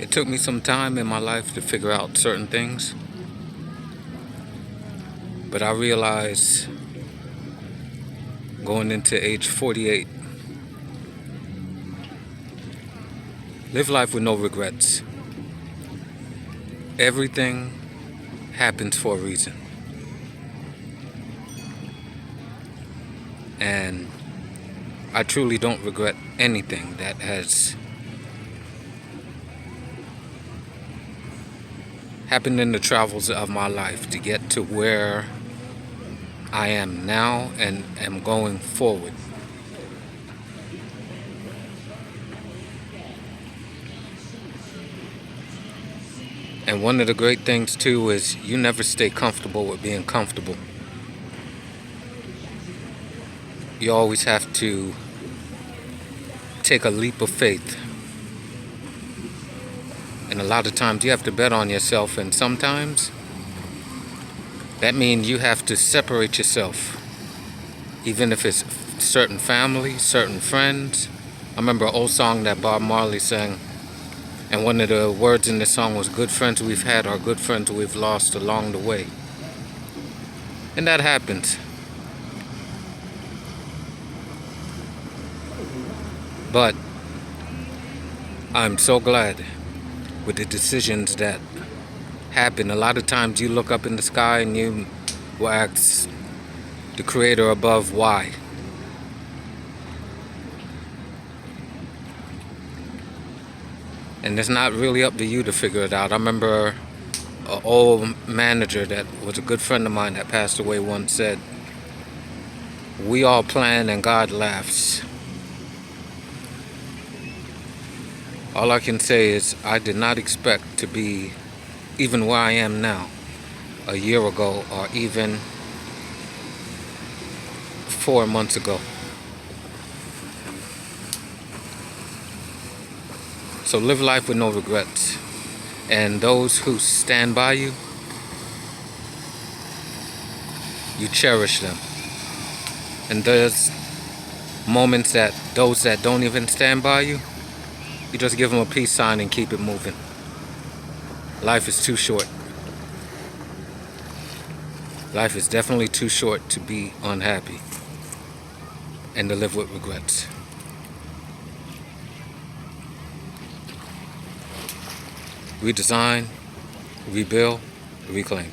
It took me some time in my life to figure out certain things, but I realized going into age 48, live life with no regrets. Everything happens for a reason. And I truly don't regret anything that has happened in the travels of my life to get to where I am now and am going forward. And one of the great things too is you never stay comfortable with being comfortable. You always have to take a leap of faith. And a lot of times you have to bet on yourself, and sometimes that means you have to separate yourself. Even if it's certain family, certain friends. I remember an old song that Bob Marley sang, and one of the words in the song was, "Good friends we've had are good friends we've lost along the way." And that happens. But I'm so glad with the decisions that happen. A lot of times you look up in the sky and you will ask the Creator above why. And it's not really up to you to figure it out. I remember an old manager that was a good friend of mine that passed away once said, "We all plan and God laughs." All I can say is I did not expect to be even where I am now a year ago or even 4 months ago. So live life with no regrets. And those who stand by you, you cherish them. And there's moments that those that don't even stand by you, you just give them a peace sign and keep it moving. Life is too short. Life is definitely too short to be unhappy and to live with regrets. Redesign, rebuild, reclaim.